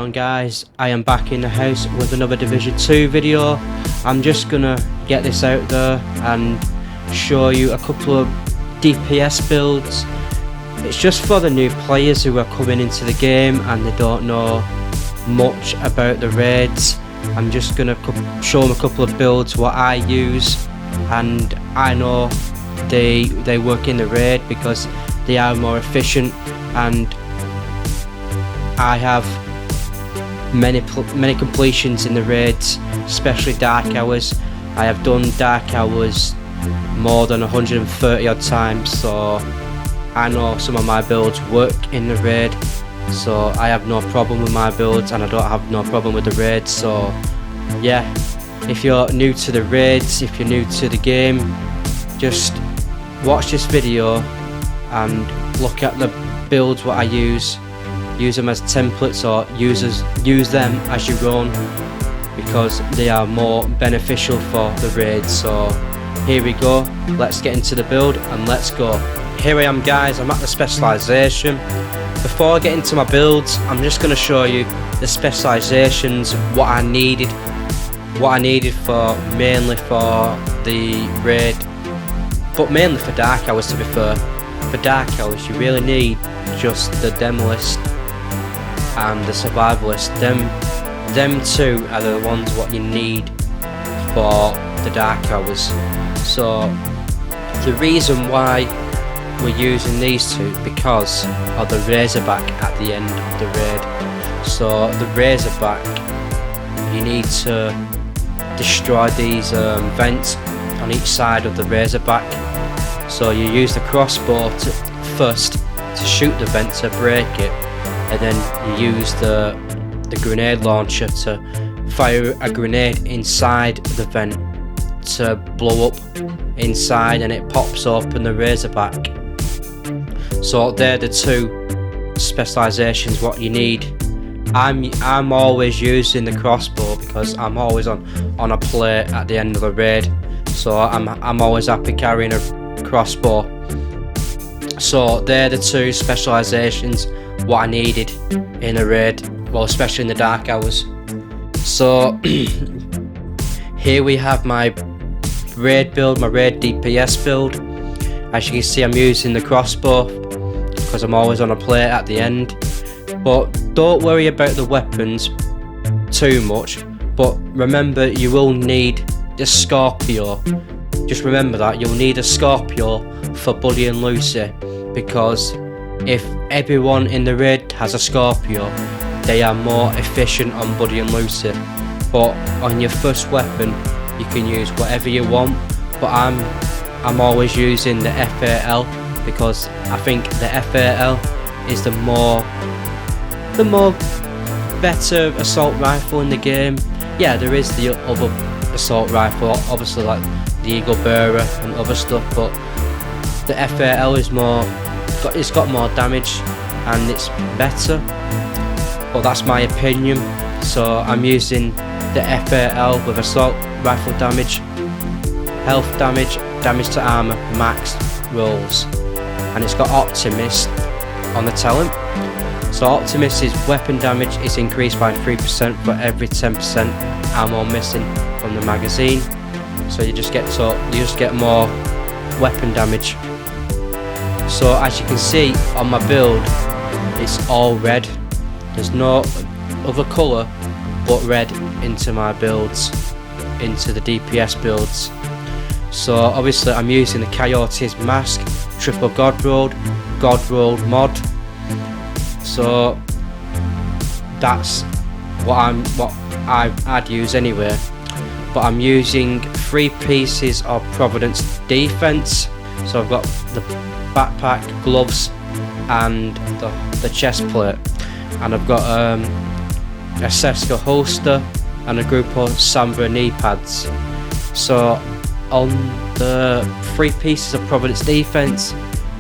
on guys, I am back in the house with another Division 2 video. I'm just gonna get this out there and show you a couple of DPS builds. It's just for the new players who are coming into the game and they don't know much about the raids. I'm just gonna show them a couple of builds what I use, and I know they work in the raid because they are more efficient, and I have many completions in the raids, especially dark hours. I have done dark hours more than 130 odd times, so I know some of my builds work in the raid, so I have no problem with my builds, and I don't have no problem with the raids. So yeah, if you're new to the raids, if you're new to the game, just watch this video and look at the builds what I use them as templates, or use them as your own, because they are more beneficial for the raids. So here we go, let's get into the build and let's go. Here I am guys, I'm at the specialization. Before I get into my builds, I'm just going to show you the specializations, what I needed for mainly for the raid, but mainly for dark hours, to be fair. For dark hours you really need just the demolist and the survivalist. Them two are the ones what you need for the dark hours. So the reason why we're using these two because of the razorback at the end of the raid. So the razorback, you need to destroy these vents on each side of the razorback. So you use the crossbow first to shoot the vent to break it, and then you use the grenade launcher to fire a grenade inside the vent to blow up inside, and it pops open the razorback. So they're the two specializations what you need. I'm always using the crossbow because I'm always on a plate at the end of the raid, so I'm always happy carrying a crossbow. So they're the two specializations what I needed in a raid, well, especially in the dark hours. So here we have my raid build, my raid DPS build. As you can see, I'm using the crossbow because I'm always on a plate at the end. But don't worry about the weapons too much, but remember you will need the Scorpio. Just remember that you'll need a Scorpio for Buddy and Lucy, because if everyone in the raid has a Scorpio, they are more efficient on Buddy and Lucy. But on your first weapon you can use whatever you want, but I'm always using the FAL because I think the FAL is the more better assault rifle in the game. Yeah, there is the other assault rifle, obviously, like the Eagle Bearer and other stuff, but the FAL is it's got more damage and it's better. But that's my opinion. So I'm using the FAL with assault rifle damage, health damage, damage to armor, max rolls, and it's got Optimist on the talent. So Optimist's weapon damage is increased by 3% for every 10% ammo missing from the magazine. So you just get more weapon damage. So as you can see on my build, it's all red. There's no other colour but red into my builds, into the DPS builds. So obviously I'm using the Coyote's mask, triple God rolled mod. So that's what I'd use anyway. But I'm using 3 pieces of Providence defense. So I've got the backpack, gloves, and the chest plate, and I've got a Seska holster and a group of Sambra knee pads. So on the 3 pieces of Providence defense,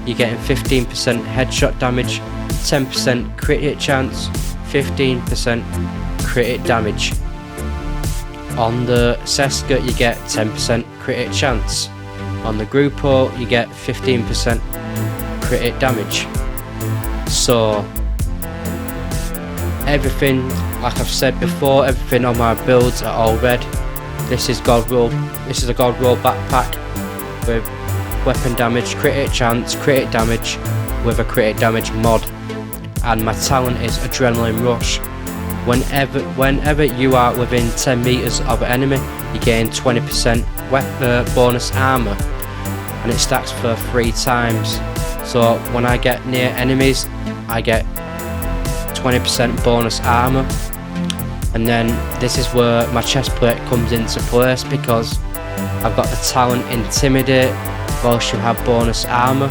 you're getting 15% headshot damage, 10% crit hit chance, 15% crit hit damage. On the Seska you get 10% crit hit chance. On the Grupo you get 15% crit hit damage. So everything, like I've said before, everything on my builds are all red. This is God Roll. This is a God Roll backpack with weapon damage, critic chance, critic damage with a critic damage mod, and my talent is Adrenaline Rush. Whenever you are within 10 meters of an enemy, you gain 20% bonus armor, and it stacks for 3 times. So when I get near enemies, I get 20% bonus armor. And then this is where my chest plate comes into place, because I've got the talent Intimidate, whilst you have bonus armor.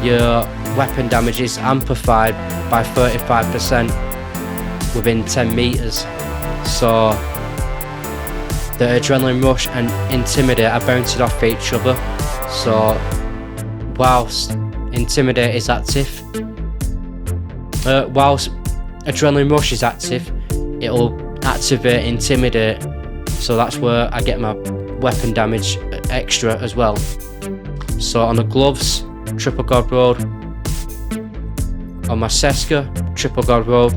Your weapon damage is amplified by 35% within 10 meters. So the Adrenaline Rush and Intimidate are bouncing off each other. So whilst Intimidate is active, whilst Adrenaline Rush is active, it'll activate Intimidate. So that's where I get my weapon damage extra as well. So on the gloves, triple God Roll. On my Seska, triple God Roll.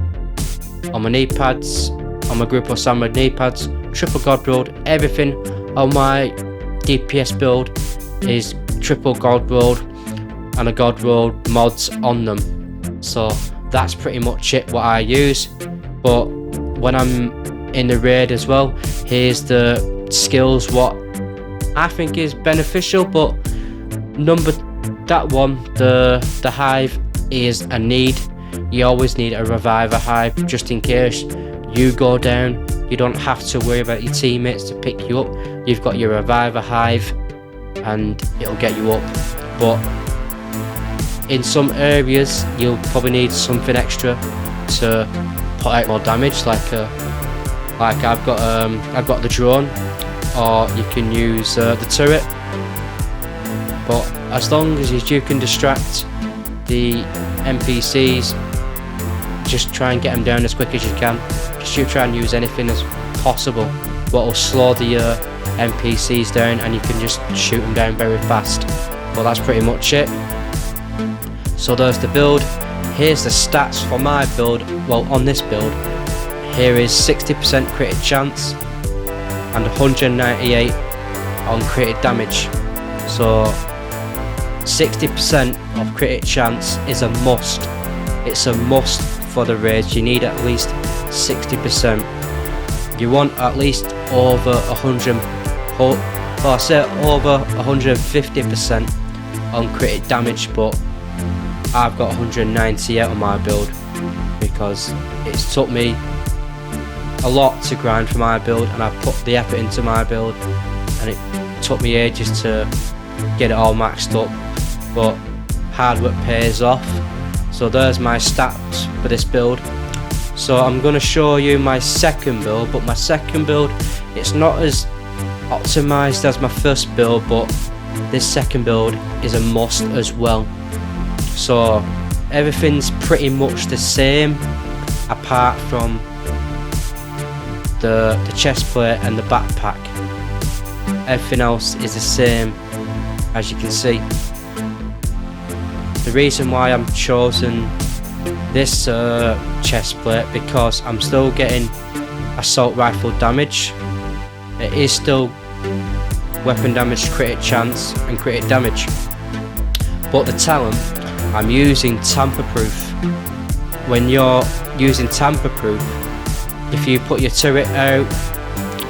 On my knee pads, on my Grupo Samba knee pads, triple God Roll. Everything on my DPS build is triple God Roll and a God Roll mods on them. So that's pretty much it what I use. But when I'm in the raid as well, here's the skills what I think is beneficial. But the hive is a need. You always need a reviver hive, just in case you go down. You don't have to worry about your teammates to pick you up. You've got your reviver hive and it'll get you up. But in some areas you'll probably need something extra to put out more damage, like I've got the drone, or you can use the turret. But as long as you can distract the NPCs, just try and get them down as quick as you can. Just you try and use anything as possible what will slow the NPCs down, and you can just shoot them down very fast. Well, that's pretty much it. So there's the build. Here's the stats for my build. Well, on this build, here is 60% critic chance and 198 on critic damage. So 60% of critic chance is a must. It's a must for the raids. You need at least 60%. You want at least over 100, or I say over 150% on critic damage, but I've got 198 on my build because it's took me a lot to grind for my build, and I put the effort into my build, and it took me ages to get it all maxed up, but hard work pays off. So there's my stats for this build. So I'm going to show you my second build, but my second build, it's not as optimized as my first build, but this second build is a must as well. So everything's pretty much the same apart from the chest plate and the backpack. Everything else is the same, as you can see. The reason why I'm chosen this chest plate, because I'm still getting assault rifle damage. It is still weapon damage, critic chance and critic damage, but the talent, I'm using tamper proof. When you're using tamper proof, if you put your turret out,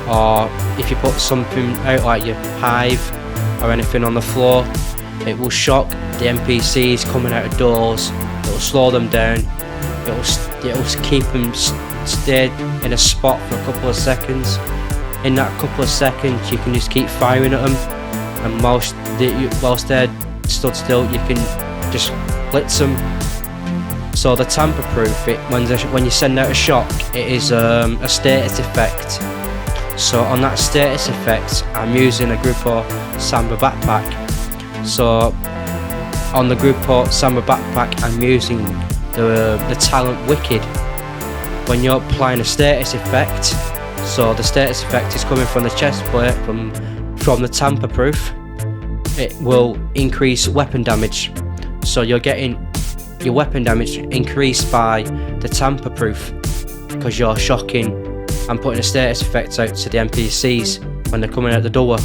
or if you put something out like your hive or anything on the floor, it will shock the NPCs coming out of doors. It will slow them down. It will keep them stayed in a spot for a couple of seconds. In that couple of seconds, you can just keep firing at them, and whilst they're stood still, you can just blitz them. So the tamper proof, when you send out a shock, it is a status effect. So on that status effect, I'm using a Grupo Samba backpack. So on the Grupo Samba backpack, I'm using the talent Wicked. When you're applying a status effect, so the status effect is coming from the chest plate, from the tamper proof, it will increase weapon damage. So you're getting your weapon damage increased by the tamper proof. because you're shocking and putting a status effect out to the NPCs when they're coming out the door.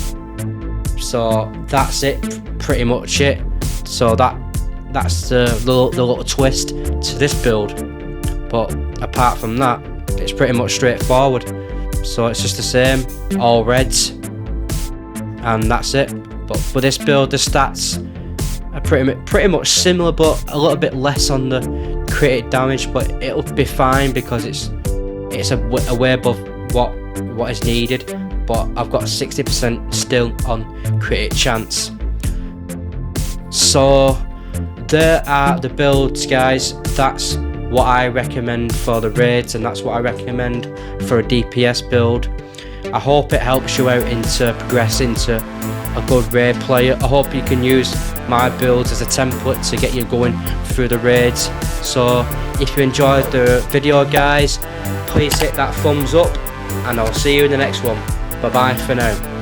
So that's it, pretty much it. So that's the little twist to this build. But apart from that, it's pretty much straightforward. So it's just the same, all reds, and that's it. But for this build, the stats are pretty much similar, but a little bit less on the created damage. But it'll be fine because it's a way above what is needed. But I've got 60% still on created chance. So there are the builds, guys. That's what I recommend for the raids, and that's what I recommend for a DPS build. I hope it helps you out into progressing to a good raid player. I hope you can use my builds as a template to get you going through the raids. So if you enjoyed the video, guys, please hit that thumbs up, and I'll see you in the next one. Bye bye for now.